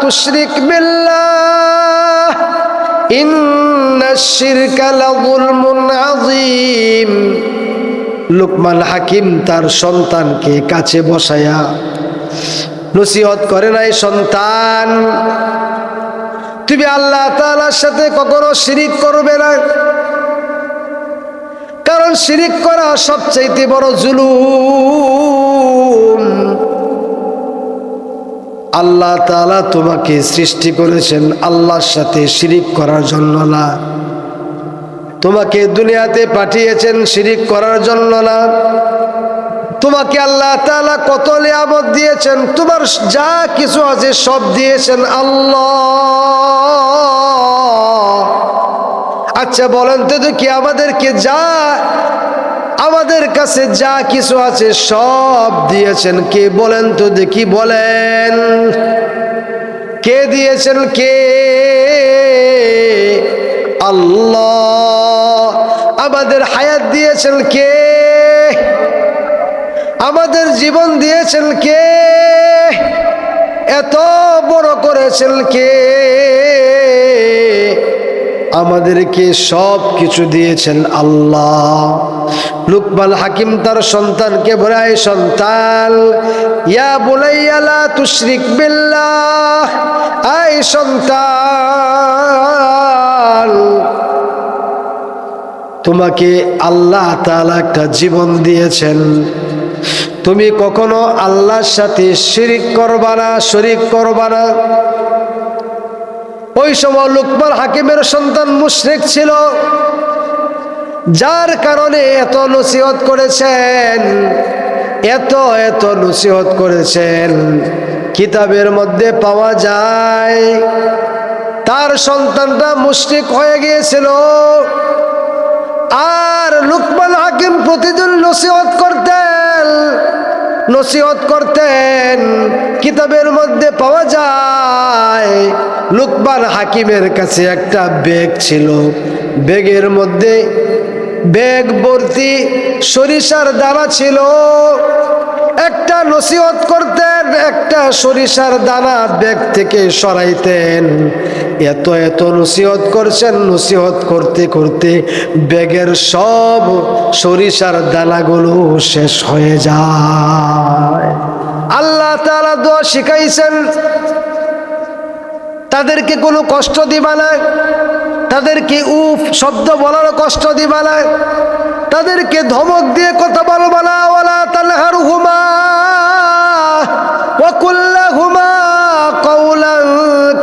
তুশরিক বিল্লাহ ইন্নাশ শিরকা লাযুলমুন আযীম। লুকমান হাকিম তার সন্তানকে কাছে বসায়া নসিহত করে নাই, সন্তান তুমি আল্লাহ তাআলার সাথে কখনো শিরিক করবে না, কারণ শিরিক করা সবচাইতে বড় জুলুম। আল্লাহ তাআলা তোমাকে সৃষ্টি করেছেন আল্লাহর সাথে শিরিক করার জন্য না, তোমাকে দুনিয়াতে পাঠিয়েছেন শিরিক করার জন্য না। তোমাকে আল্লাহ তাআলা কত নিয়ামত দিয়েছেন, তোমার যা কিছু আছে সব দিয়েছেন আল্লাহ। আচ্ছা বলেন তো কি আমাদের কাছে যা কিছু আছে সব দিয়েছেন কে? বলেন তো দেখি, বলেন কে দিয়েছেন? কে? আল্লাহ। আমাদের হায়াত দিয়েছেন কে? আমাদের জীবন দিয়েছেন কে? এত বড় করেছেন কে? আমাদেরকে সব কিছু দিয়েছেন আল্লাহ। লুকমান হাকিম তার সন্তানকে বলে, আয় সন্তান, ইয়া বুনাইয়া লা তুশরিক বিল্লাহ, আয় সন্তান, তোমাকে আল্লাহ তাআলা একটা জীবন দিয়েছেন, তুমি কখনো আল্লাহর সাথে শিরিক করবা না, শরীক করবা না। ওই সময় লুকমান হাকিমের সন্তান মুশরিক ছিল, যার কারণে এত নসিহত করেছেন, এত নসিহত করেছেন। কিতাবের মধ্যে পাওয়া যায় তার সন্তানটা মুশরিক হয়ে গিয়েছিল, আর লুকমান হাকিম প্রতিদিন নসিহত করতেন। কিতাবের মধ্যে পাওয়া যায় লুকমান হাকিমের কাছে একটা ব্যাগ ছিল, ব্যাগের মধ্যে ব্যাগ ভর্তি সরিষার দানা ছিল। একটা নসিহত করতেন, একটা সরিষার দানা ব্যাগ থেকে সরাইতেন। এত নসিহত করছেন, নসিহত করতে করতে ব্যাগের সব সরিষার দানাগুলো শেষ হয়ে যায়। আল্লাহ তাআলা দোয়া শিখাইছেন, তাদেরকে কোনো কষ্ট দিবা না, তাদেরকে উফ শব্দ বলার কষ্ট দিবা না, তাদেরকে ধমক দিয়ে কথা বলবা না। ওয়ালা তানহারহুমা ওয়া কুল লাহুমা কাওলান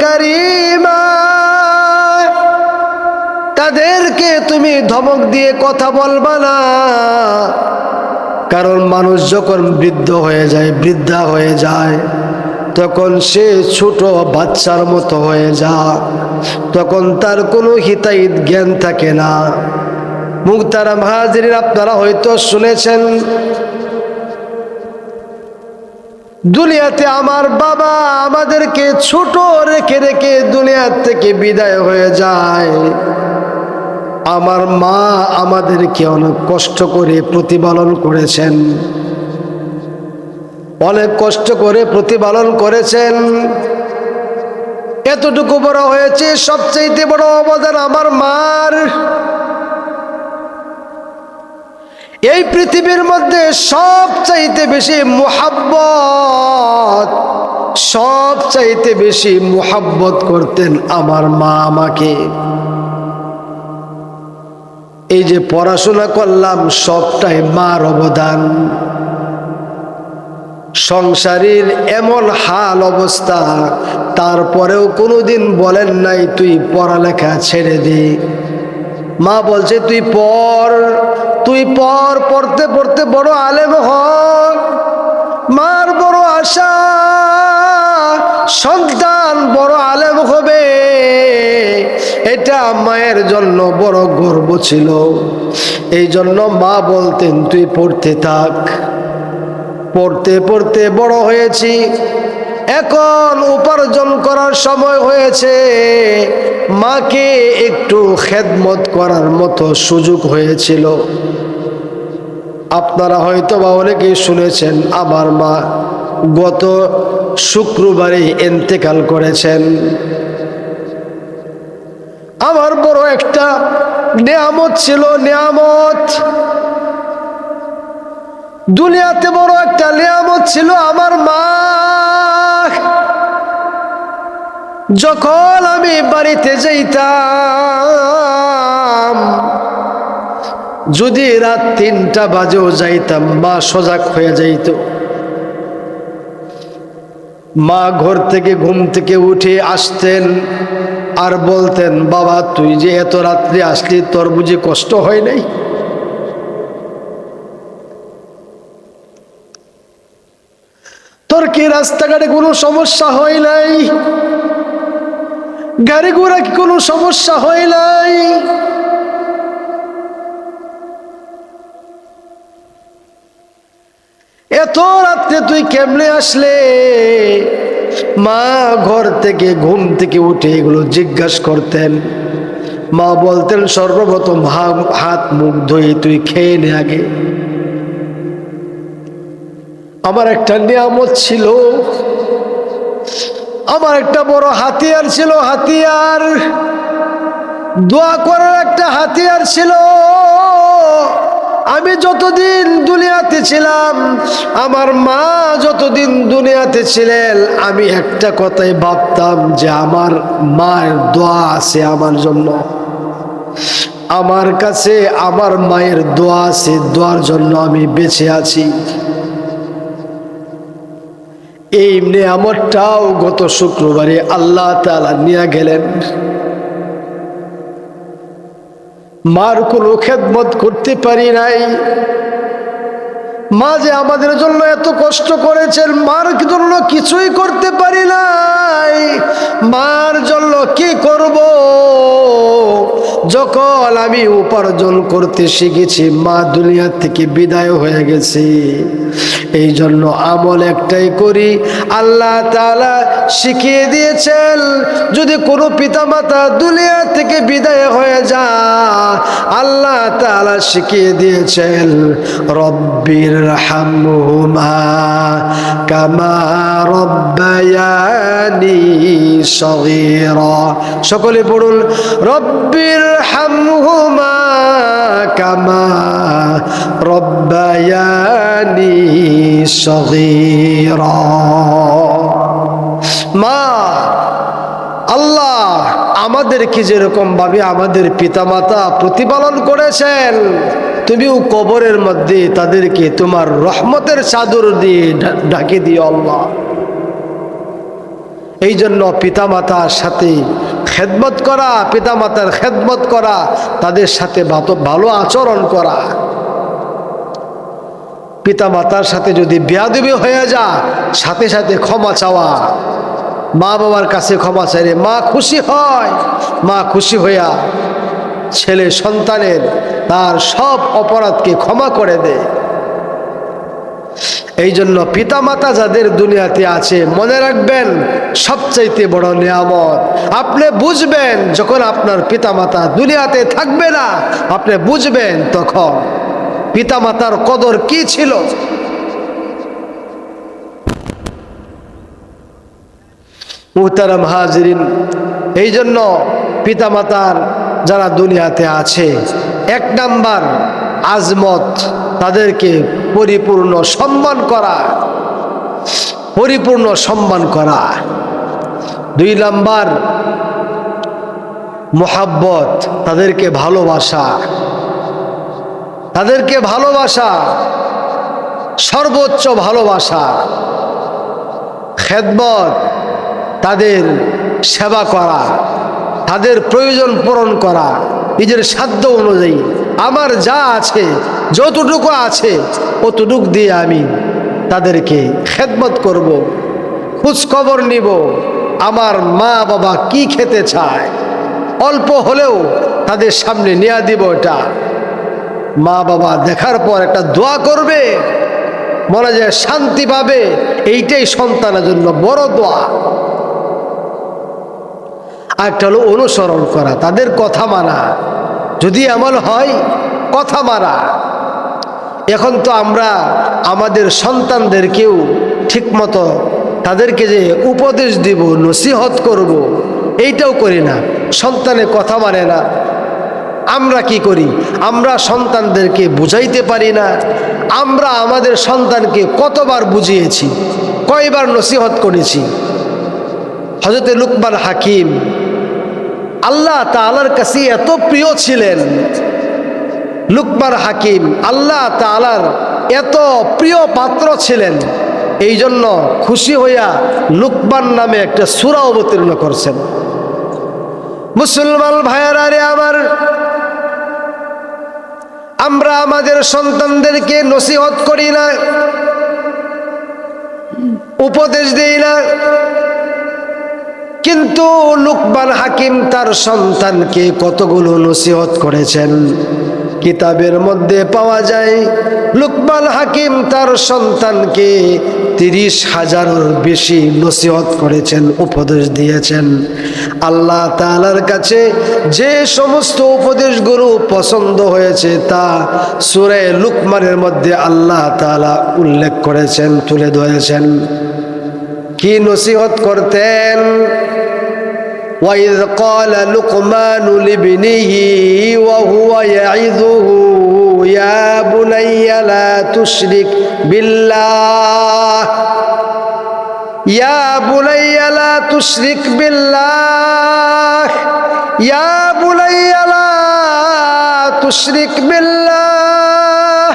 কারীমা, তাদেরকে তুমি ধমক দিয়ে কথা বলবা না, কারণ মানুষ যখন বৃদ্ধা হয়ে যায় তখন সে ছোট বাচ্চার মতো হয়ে যায়, তখন তার কোনো হিতাহিত জ্ঞান থাকে না। মুহতারাম হাজিরিন, আপনারা হয়তো শুনেছেন দুনিয়াতে আমার বাবা আমাদেরকে ছোট রেখে দুনিয়া থেকে বিদায় হয়ে যায়। আমার মা আমাদেরকে অনেক কষ্ট করে প্রতিপালন করেছেন, অনেক কষ্ট করে প্রতিপালন করেছেন। এতটুকু বড় হয়েছে, সবচেয়ে বড় অবদান আমার মার। এই পৃথিবীর মধ্যে সবচাইতে বেশি মুহাব্বত, সবচাইতে বেশি মুহাব্বত করতেন আমার মা আমাকে। এই যে পড়াশোনা করলাম সবটাই মার অবদান। সংসারের এমন হাল অবস্থা, তারপরেও কোনোদিন বলেন নাই তুই পড়ালেখা ছেড়ে দে। মা বলছে তুই পড়, পড়তে পড়তে বড় আলেম হ। মার বড় আশা সন্তান বড় আলেম হবে, এটা মায়ের জন্য বড় গর্ব ছিল। এই জন্য মা বলতেন তুই পড়তে থাক। পড়তে পড়তে বড় হয়েছি, এখন উপার্জন করার সময় হয়েছে, মাকে একটু খেদমত করার মতো সুযোগ হয়েছিল। আপনারা হয়তো বা অনেকেই শুনেছেন আমার মা গত শুক্রবারে ইন্তেকাল করেছেন। আমার বড় একটা নিয়ামত ছিল, নিয়ামত দুনিয়াতে বড় একটা নিয়ামত ছিল আমার মা। যখন আমি বাড়িতে যাইতাম, যদি রাত 3টা বাজেও যাইতাম, মা সজাগ হয়ে যাইত। মা ঘর থেকে ঘুম থেকে উঠে আসতেন আর বলতেন, বাবা তুই যে এত রাত্রে আসলি, তোর বুঝি কষ্ট হয় নাই? তোর কি রাস্তাঘাটে কোনো সমস্যা হয় নাই? গাড়ি ঘোড়া কি কোনো সমস্যা হয় নাই? এত রাত্রে তুই কেমনে আসলে? মা ঘর থেকে ঘুম থেকে উঠে এগুলো জিজ্ঞাসা করতেন। মা বলতেন, সর্বপ্রথম হাত মুখ ধুয়ে তুই খেয়ে নে আগে। আমার একটা নিয়ামত ছিল, আমার একটা বড় হাতিয়ার ছিল, হাতিয়ার, দোয়া করার একটা হাতিয়ার ছিল। আমি যতদিন দুনিয়াতে ছিলাম, আমার মা যতদিন দুনিয়াতে ছিলেন, আমি একটা কথাই ভাবতাম যে আমার মায়ের দোয়া আছে আমার জন্য, আমার কাছে আমার মায়ের দোয়া আছে, দোয়ার জন্য আমি বেঁচে আছি। এই নিয়ামতটাও গত শুক্রবারে আল্লাহ তাআলা নিয়ে গেলেন। মার কোনো খেদমত করতে পারি নাই। মা যে আমাদের জন্য এত কষ্ট করেছেন, মার জন্য কিছুই করতে পারি নাই। মার জন্য কি করব? যখন আমি উপার্জন করতে শিখেছি, মা দুনিয়া থেকে বিদায় হয়ে গেছে। এই জন্য আমল একটাই করি, আল্লাহ তাআলা শিখিয়ে দিয়েছেন, যদি কোনো পিতামাতা দুনিয়া থেকে বিদায় হয়ে যায়, আল্লাহ তাআলা শিখিয়ে দিয়েছেন, রব্বির হামহুমা কামা রব্বায়ানি সগীরা। সকলে পড়ুন, রব্বির হামহুমা কামা রব্বায়ানি সগীরা। মা, আল্লাহ আমাদেরকে যেরকম ভাবে আমাদের পিতামাতা প্রতিপালন করেছেন, তুমিও কবরের মধ্যে তাদেরকে তোমার রহমতের চাদর দিয়ে ঢাকে দিও আল্লাহ। এই জন্য পিতামাতার সাথে খেদমত করা, পিতামাতার খেদমত করা, তাদের সাথে ভালো আচরণ করা। পিতামাতার সাথে যদি বেয়াদবি হয়ে যায়, সাথে সাথে ক্ষমা চাওয়া। মা বাবার কাছে ক্ষমা চাইলে মা খুশি হয়। মা খুশি হইয়া ছেলে সন্তানের তার সব অপরাধকে ক্ষমা করে দেয়। এই জন্য পিতামাতা যাদের দুনিয়াতে আছে, মনে রাখবেন সবচাইতে বড় নিয়ামত। আপনি বুঝবেন যখন আপনার পিতামাতা দুনিয়াতে থাকবে না, আপনি বুঝবেন তখন পিতামাতার কদর কি ছিল। মুহতারাম হাজিরিন, এই জন্য পিতামাতার যারা দুনিয়াতে আছে, 1 নাম্বার আজমত, তাদেরকে পরিপূর্ণ সম্মান করা, পরিপূর্ণ সম্মান করা। 2 নাম্বার মোহাব্বত, তাদেরকে ভালোবাসা, তাদেরকে ভালোবাসা, সর্বোচ্চ ভালোবাসা। খেদমত, তাদের সেবা করা, তাদের প্রয়োজন পূরণ করা, নিজের সাধ্য অনুযায়ী। আমার যা আছে, যতটুকু আছে, অতটুকু দিয়ে আমি তাদেরকে খেদমত করব, খোঁজ খবর নিব। আমার মা বাবা কি খেতে চায়, অল্প হলেও তাদের সামনে নিয়ে দিব। এটা মা বাবা দেখার পর একটা দোয়া করবে, মনে যায় শান্তি পাবে। এইটাই সন্তানের জন্য বড় দোয়া। আরেকটা হলো অনুসরণ করা, তাদের কথা মানা, যদি আমল হয় কথা মানা। এখন তো আমরা আমাদের সন্তানদেরকেও ঠিকমতো তাদেরকে যে উপদেশ দিব, নসিহত করব, এইটাও করি না। সন্তানের কথা মানে না। আমরা কি করি? আমরা সন্তানদেরকে বুঝাইতে পারি না। আমরা আমাদের সন্তানকে কতবার বুঝিয়েছি, কয়বার নসিহত করেছি। হযরত লুকমান হাকিম আল্লাহ তাআলার কাছে এত প্রিয় ছিলেন। লুকমান হাকিম আল্লাহ তাআলার এত প্রিয় পাত্র ছিলেন, এই জন্য খুশি হইয়া লুকমান নামে একটা সূরা অবতীর্ণ করছেন। মুসলমান ভাইয়েরা রে আমার, আমরা আমাদের সন্তানদেরকে নসিহত করি না, উপদেশ দেই না, কিন্তু লুকমান হাকিম তার সন্তানকে কতগুলো নসিহত করেছেন। কিতাবের মধ্যে পাওয়া যায় লুকমান হাকিম তার সন্তানকে 30,000-এর বেশি নসিহত করেছেন, উপদেশ দিয়েছেন। আল্লাহ তাআলার কাছে যে সমস্ত উপদেশগুলো পছন্দ হয়েছে তা সূরা লুকমানের মধ্যে আল্লাহ তাআলা উল্লেখ করেছেন, তুলে ধরেছেন। কি নসিহত করতেন? وَإِذْ قَالَ لُقْمَانُ لِابْنِهِ وَهُوَ يَعِظُهُ يَا بُنَيَّ لَا تُشْرِكْ بِاللَّهِ يَا بُنَيَّ لَا تُشْرِكْ بِاللَّهِ يَا بُنَيَّ لَا تُشْرِكْ بِاللَّهِ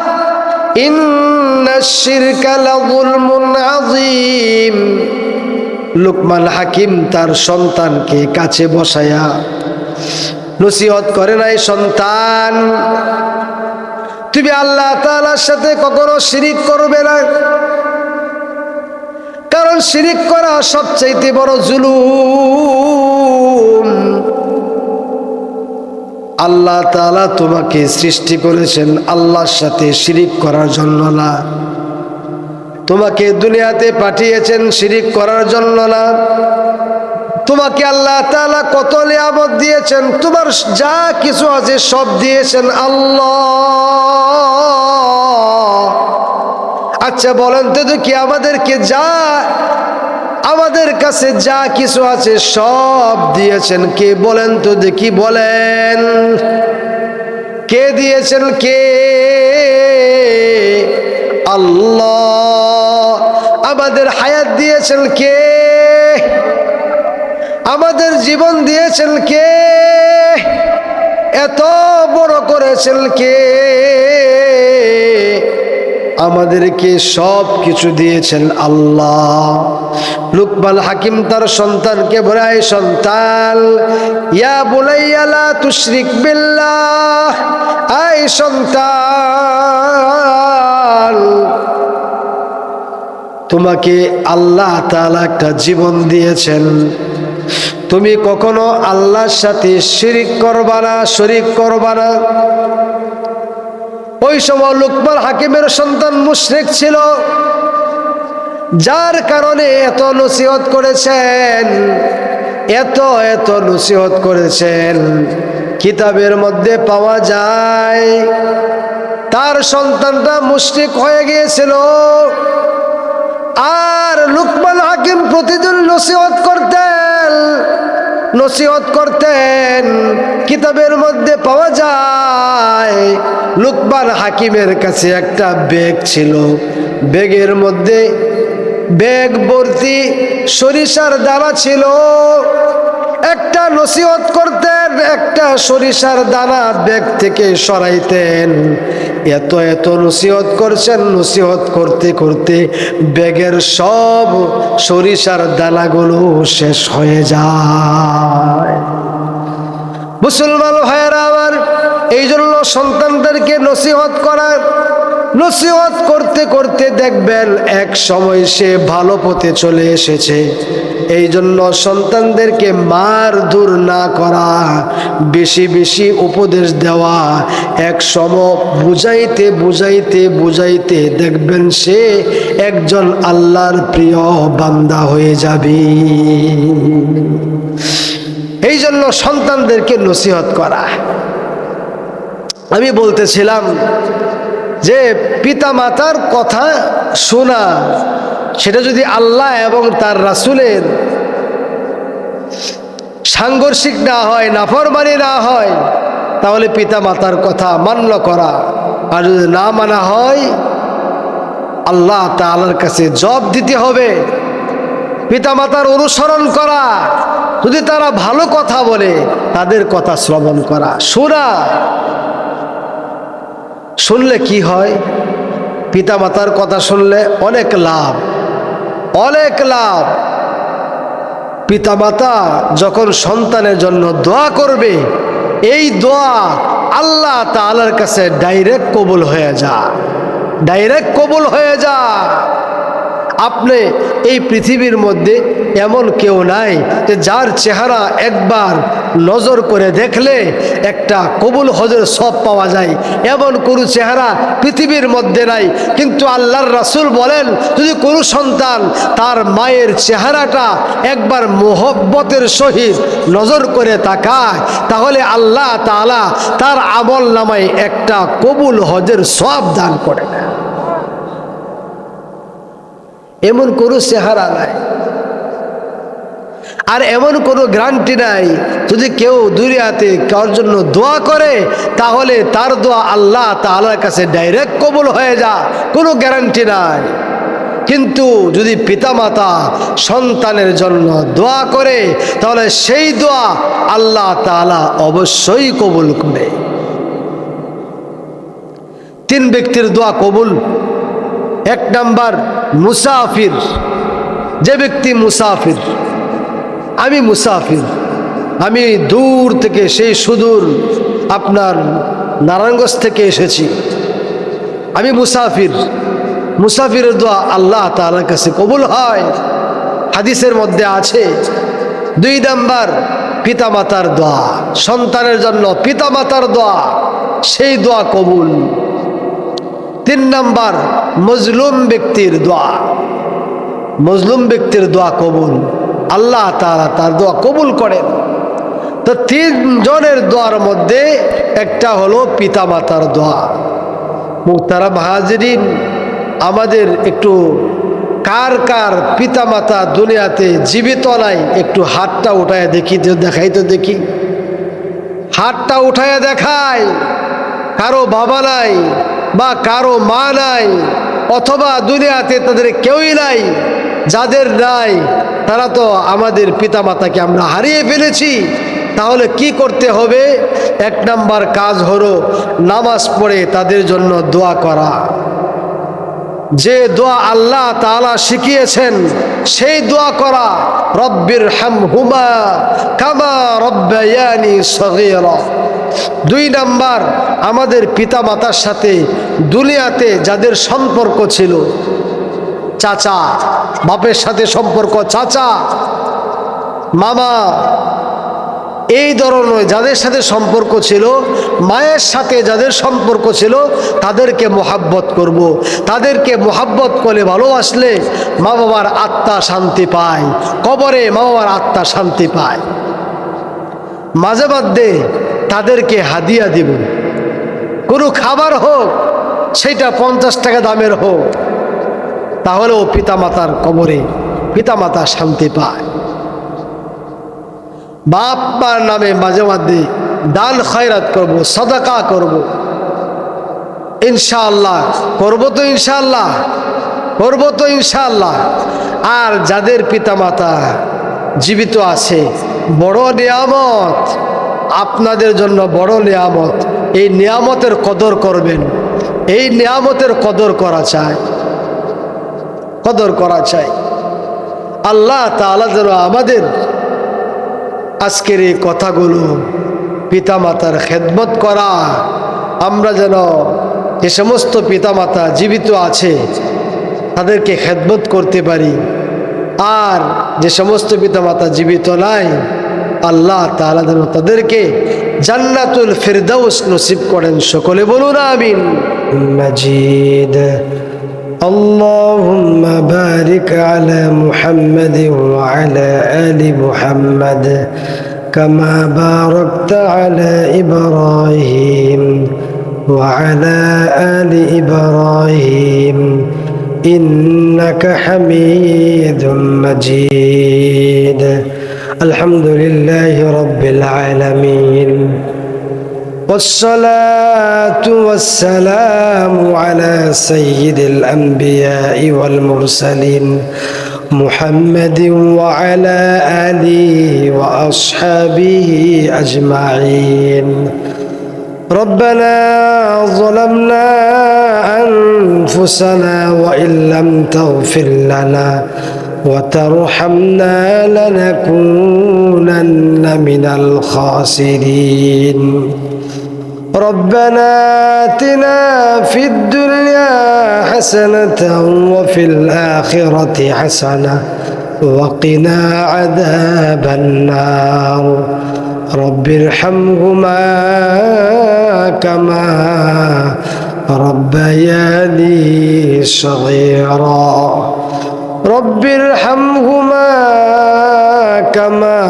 إِنَّ الشِّرْكَ لَظُلْمٌ عَظِيمٌ। লুকমান হাকিম তার সন্তানকে কাছে বসায়া নসিহত করে নাই, সন্তান তুমি আল্লাহ তাআলার সাথে কখনো শিরিক করবে না, কারণ শিরিক করা সবচাইতে বড় জুলুম। আল্লাহ তাআলা তোমাকে সৃষ্টি করেছেন আল্লাহর সাথে শিরিক করার জন্য না, তোমাকে দুনিয়াতে পাঠিয়েছেন শিরিক করার জন্য না। তোমাকে আল্লাহ তাআলা কত নিয়ামত দিয়েছেন, তোমার যা কিছু আছে সব দিয়েছেন আল্লাহ। আচ্ছা বলেন তো কি আমাদের কাছে যা কিছু আছে সব দিয়েছেন কে? বলেন তো দেখি, বলেন কে দিয়েছেন? কে? আল্লাহ। আমাদের হায়াত দিয়েছেন কে? আমাদের জীবন দিয়েছেন কে? এত বড় করেছেন কে? আমাদেরকে সব কিছু দিয়েছেন আল্লাহ। লুকমান হাকিম তার সন্তানকে বলে, আয় সন্তান, ইয়া বুনাইয়া লা তুশরিক বিল্লাহ, আয় সন্তান, তোমাকে আল্লাহ তাআলা একটা জীবন দিয়েছেন, তুমি কখনো আল্লাহর সাথে শিরিক করবা না, শরীক করবা না। ওই সময় লুকমান হাকিমের সন্তান মুশরিক ছিল, যার কারণে এত নসিহত করেছেন, এত নসিহত করেছেন। কিতাবের মধ্যে পাওয়া যায় তার সন্তানটা মুশরিক হয়ে গিয়েছিল, আর লুকমান হাকিম প্রতিদিন নসিহত করতেন। কিতাবের মধ্যে পাওয়া যায় লুকমান হাকিমের কাছে একটা ব্যাগ ছিল, ব্যাগের মধ্যে ব্যাগ ভর্তি সরিষার দানা ছিল। একটা নসিহত করতেন, একটা সরিষার দানা ব্যাগ থেকে সরাইতেন। এত নসিহত করছেন, নসিহত করতে করতে ব্যাগের সব সরিষার দানাগুলো শেষ হয়ে যায়। মুসলমান ভাইয়েরা আমার, এই জন্য সন্তানদেরকে নসিহত করতে করতে দেখবেন এক সময় সে ভালো পথে চলে এসেছে। এই জন্য সন্তানদেরকে মারধর না করা, বেশি বেশি উপদেশ দেওয়া, এক সময় বুঝাইতে দেখবেন সে একজন আল্লাহর প্রিয় বান্দা হয়ে যাবে। এই জন্য সন্তানদেরকে নসিহত করা। আমি বলতেছিলাম যে পিতা মাতার কথা শোনা, সেটা যদি আল্লাহ এবং তার রাসূলের সাংঘর্ষিক না হয়, নাফরমানি না হয়, তাহলে পিতা মাতার কথা মান্য করা। আর যদি না মানা হয়, আল্লাহ তাআলার কাছে জবাব দিতে হবে। পিতা মাতার অনুসরণ করা, যদি তারা ভালো কথা বলে তাদের কথা শ্রবণ করা, শোনা। শুনলে কি হয়? পিতা মাতার কথা শুনলে অনেক লাভ, অনেক লাভ। পিতামাতা যখন সন্তানের জন্য দোয়া করবে, এই দোয়া আল্লাহ তাআলার কাছে ডাইরেক্ট কবুল হয়ে যায়, ডাইরেক্ট কবুল হয়ে যায়। আপনি এই পৃথিবীর মধ্যে এমন কেউ নাই যে যার চেহারা একবার নজর করে দেখলে একটা কবুল হজের সব পাওয়া যায়, এমন কোনো চেহারা পৃথিবীর মধ্যে নাই। কিন্তু আল্লাহর রাসূল বলেন, যদি কোনো সন্তান তার মায়ের চেহারাটা একবার মোহব্বতের সহিত নজর করে তাকায়, তাহলে আল্লাহ তাআলা তার আমল নামায় একটা কবুল হজের সওয়াব দান করে দেন। এমন কোনো চেহারা নাই, আর এমন কোনো গ্যারান্টি নাই। যদি কেউ দুনিয়াতে কারোর জন্য দোয়া করে, তাহলে তার দোয়া আল্লাহ তাআলার কাছে ডাইরেক্ট কবুল হয়ে যায়, কোনো গ্যারান্টি নাই। কিন্তু যদি পিতামাতা সন্তানের জন্য দোয়া করে, তাহলে সেই দোয়া আল্লাহ তাআলা অবশ্যই কবুল করে। 3 ব্যক্তির দোয়া কবুল। 1 নাম্বার মুসাফির। যে ব্যক্তি মুসাফির, আমি মুসাফির, আমি দূর থেকে, সেই সুদূর আপনার নারায়ণগঞ্জ থেকে এসেছি, আমি মুসাফির, মুসাফিরের দোয়া আল্লাহ তাআলার কাছে কবুল হয়, হাদিসের মধ্যে আছে। 2 নাম্বার পিতামাতার দোয়া, সন্তানের জন্য পিতামাতার দোয়া, সেই দোয়া কবুল। 3 নাম্বার মজলুম ব্যক্তির দোয়া, মজলুম ব্যক্তির দোয়া কবুল, আল্লাহ তাআলা তার দোয়া কবুল করেন। তো 3 জনের দোয়ার মধ্যে একটা হলো পিতামাতার দোয়া। মুহতারাম হাজিরিন, আমাদের একটু কার কার পিতামাতা দুনিয়াতে জীবিত নাই, একটু হাতটা উঠায় দেখি, দেখাই তো দেখি, হাতটা উঠায় দেখায়। কারো বাবা নাই বা কারো মা নাই, অথবা দুনিয়াতে তাদের কেউই নাই। যাদের নাই তারা তো আমাদের পিতামাতাকে আমরা হারিয়ে ফেলেছি। তাহলে কি করতে হবে? 1 নাম্বার কাজ হলো নামাজ পড়ে তাদের জন্য দোয়া করা। যে দোয়া আল্লাহ তাআলা শিখিয়েছেন সেই দোয়া করা, রব্বির হামহুমা কামা রব্বায়ানি সগীরা। 2 নাম্বার, আমাদের পিতা মাতার সাথে দুনিয়াতে যাদের সম্পর্ক ছিল, চাচা, বাপের সাথে সম্পর্ক, চাচা, মামা, এই ধরনের যাদের সাথে সম্পর্ক ছিল, মায়ের সাথে যাদের সম্পর্ক ছিল, তাদেরকে মোহাব্বত করব। তাদেরকে মোহাব্বত করে ভালোবাসলে মা বাবার আত্মা শান্তি পায়, কবরে মা বাবার আত্মা শান্তি পায়। মাঝে মধ্যে তাদেরকে হাদিয়া দিব, কোনো খাবার হোক, সেটা 50 টাকা দামের হোক, তাহলেও পিতামাতার কবরে পিতামাতা শান্তি পায়। বাপ মার নামে মাঝে মধ্যে দান খয়রাত করব, সাদাকা করব, ইনশাআল্লাহ করব তো, ইনশাআল্লাহ করব তো, ইনশাআল্লাহ। আর যাদের পিতামাতা জীবিত আছে, বড় নিয়ামত, আপনাদের জন্য বড় নিয়ামত। এই নিয়ামতের কদর করবেন, এই নিয়ামতের কদর করা চাই, কদর করা চাই। আল্লাহ তাআলা যেন আমাদের আজকের এই কথাগুলো, পিতামাতার খেদমত করা, আমরা যেন যে সমস্ত পিতামাতা জীবিত আছে তাদেরকে খেদমত করতে পারি। আর যে সমস্ত পিতামাতা জীবিত নাই, আল্লাহ তাআলা যেন তাদেরকে জান্নাতুল ফিরদাউস নসিব করেন। সকলে বলুন আমিন। মাজিদ। اللهم بارك على محمد وعلى آل محمد كما باركت على إبراهيم وعلى آل إبراهيم إنك حميد مجيد. الحمد لله رب العالمين، والصلاة والسلام على سيد الأنبياء والمرسلين محمد وعلى آله وأصحابه أجمعين. ربنا ظلمنا أنفسنا وإن لم تغفر لنا وترحمنا لنكونن من الخاسرين. ربنا آتنا في الدنيا حسنة وفي الآخرة حسنة وقنا عذاب النار. رب ارحمهما كما ربياني صغيرا. رب ارحمهما كما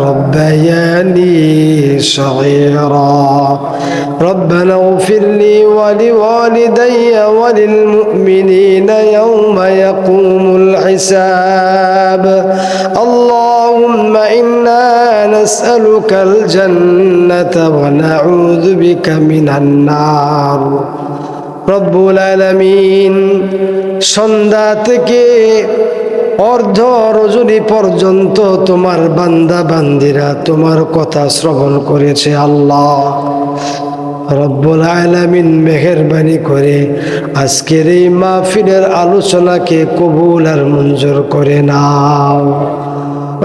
ربياني صغيرا. ربنا اغفر لي ولوالدي وللمؤمنين يوم يقوم الحساب. اللهم إنا نسألك الجنة ونعوذ بك من النار. রব্বুল আলামিন সন্ধ্যা থেকে অর্ধ রজনী পর্যন্ত তোমার বান্দা বান্দিরা তোমার কথা শ্রবণ করেছে। আল্লাহ রব্বুল আলামিন মেহেরবানি করে আজকের এই মাহফিলের আলোচনাকে কবুল আর মঞ্জুর করে নাও।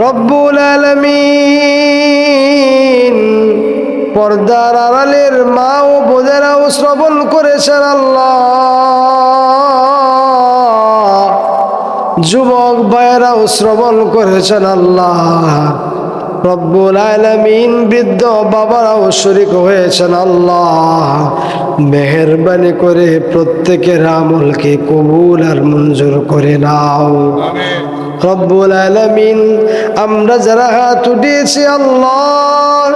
রব্বুল আলামিন পর্দার আড়ালের মা ও বোনেরাও শ্রবণ করেছেন। আল্লাহ যুবক ভাইয়েরাও শ্রবণ করেছেন। আল্লাহ রব্বুল আলামিন বৃদ্ধ বাবারাও শরীক হয়েছেন। আল্লাহ মেহেরবানি করে প্রত্যেকের আমলকে কবুল আর মঞ্জুর করে নাও। রব্বুল আলামিন আমরা যারা হাত উঠিয়েছি আল্লাহ,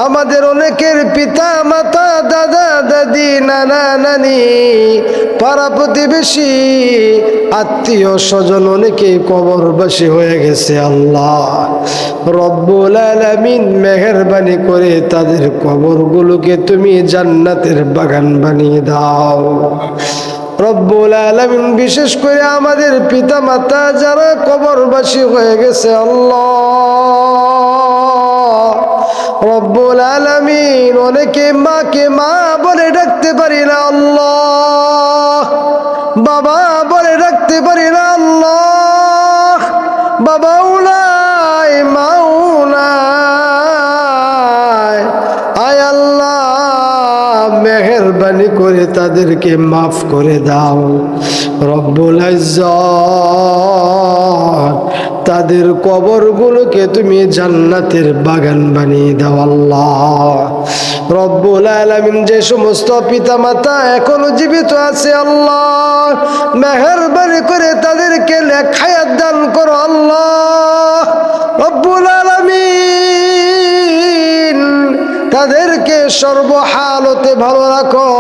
আমাদের অনেকের পিতা মাতা দাদা দাদি নানা নানি পাড়া প্রতিবেশী আত্মীয় স্বজন অনেকেই কবরবাসী হয়ে গেছে। আল্লাহ রব্বুল আলামিন মেহেরবানি করে তাদের কবরগুলোকে তুমি জান্নাতের বাগান বানিয়ে দাও। রব্বুল আলামিন বিশেষ করে আমাদের পিতা মাতা যারা কবরবাসী হয়ে গেছে আল্লাহ রব্বুল আলামিন অনেকে মাকে মা বলে ডাকতে পারি না আল্লাহ, বাবা বলে ডাকতে পারি না আল্লাহ, বাবাও নাই মাও নাই। আয় আল্লাহ মেহেরবানি করে তাদেরকে মাফ করে দাও। রব্বুল ইজ্জত তাদের কবরগুলোকে তুমি জান্নাতের বাগান বানিয়ে দাও। আল্লাহ রব্বুল আলামিন যে সমস্ত পিতা মাতা এখনো জীবিত আছে আল্লাহ মেহেরবানি করে তাদেরকে নেক হায়াত দান করো। আল্লাহ রব্বুল আলামিন তাদেরকে সর্বহালতে ভালো রাখো।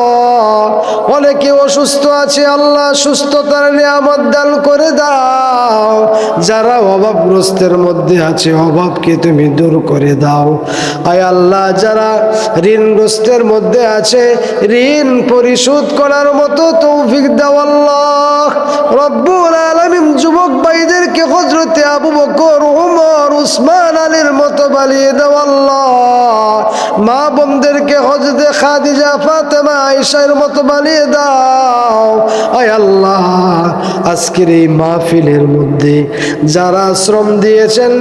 অনেকে অসুস্থ আছে আল্লাহ সুস্থতার নিয়ামত দান করে দাও। যারা অভাবগ্রস্তের মধ্যে আছে অভাবকে তুমি দূর করে দাও। আয় আল্লাহ যারা ঋণগ্রস্তের মধ্যে আছে ঋণ পরিশোধ করার মতো তৌফিক দাও। আল্লাহ রব্বুল আলামিন যুবক ভাইদেরকে হযরতে আবু বকর ওমর উসমান আলীর মতো বানিয়ে দাও। আল্লাহ মা বোনদেরকে হযরতে খাদিজা ফাতেমা আয়েশার মতো বানিয়ে দাও। আয় আল্লাহ আজকের এই মাহফিলের মধ্যে যারা শ্রম দিয়েছেন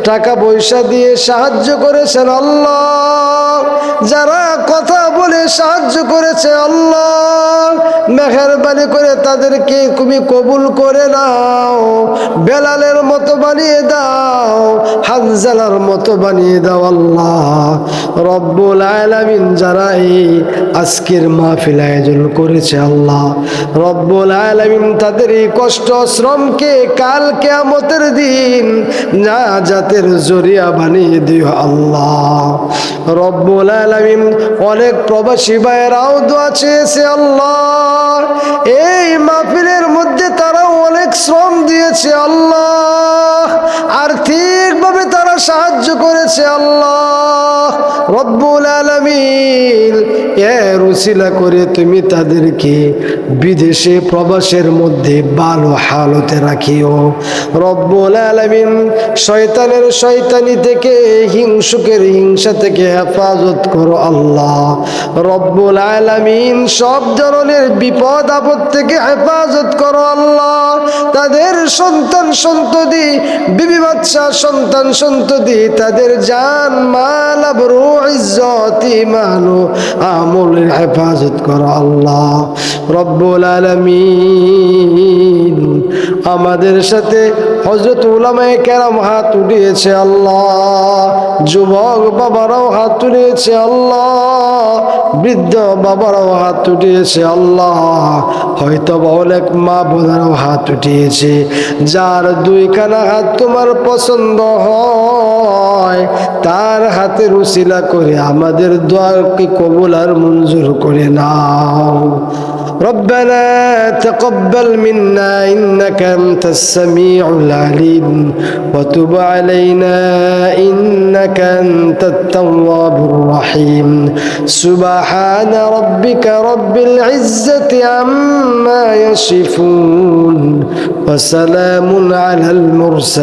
টাকা পয়সা দিয়ে সাহায্য করেছেন আল্লাহ, যারা কথা বলে সাহায্য করেছে আল্লাহ মেহেরবানি করে তাদেরকে তুমি কবুল করে নাও। বেলালের মতো বানিয়ে দাও, হানজালার মতো বানিয়ে দাও। আল্লাহ রব্বুল আলামিন যারা এই আজকের মাহফিল আয়োজন করেছে আল্লাহ রব্বুল আলামিন তাদের এই কষ্ট শ্রমকে কাল কিয়ামতের দিন নাজাতের জরিয়া বানিয়ে দিও আল্লাহ রব্বুল আলামিন। অনেক প্রবাসী ভাইয়েরাও দোয়া চেয়েছে আল্লাহ, এই মাহফিলের মধ্যে তারা অনেক শ্রম দিয়েছে আল্লাহ, আর্থিকভাবে তারা সাহায্য করেছে আল্লাহ রব্বুল আলামিন। এর উসিলা করে তুমি তাদেরকে বিদেশে প্রবাসের মধ্যে ভালো হালতে রাখিও রব্বুল আলামিন। শয়তানের শয়তানি থেকে, হিংসুকের হিংসা থেকে হেফাজত করো আল্লাহ রব্বুল আলামিন। সব ধরনের বিপদ আপদ থেকে হেফাজত করো আল্লাহ। তাদের সন্তান সন্ততি, বিবি বাচ্চা সন্তান সন্ততি, তাদের জান মাল আবরু ইজ্জত ঈমান ও আমলের হেফাজত করো আল্লাহ রব্বুল আলামিন। আমাদের সাথে হযরত উলামায়ে কেরাম হাত উঠিয়েছে আল্লাহ, যুবক বাবারাও হাত তুলেছে আল্লাহ, বৃদ্ধ বাবারাও হাত উঠিয়েছে আল্লাহ, হয়তো অনেক মা বোনেরাও হাত উঠিয়েছে। যার দুইখানা হাত তোমার পছন্দ হয় তার হাতের উসিলা করে আমাদের দোয়াকে কবুল আর মঞ্জুর করে নাও। ربنا تقبل منا إنك أنت السميع العليم وتب علينا إنك أنت التواب الرحيم سبحان ربك رب العزة عما يصفون وسلام على المرسلين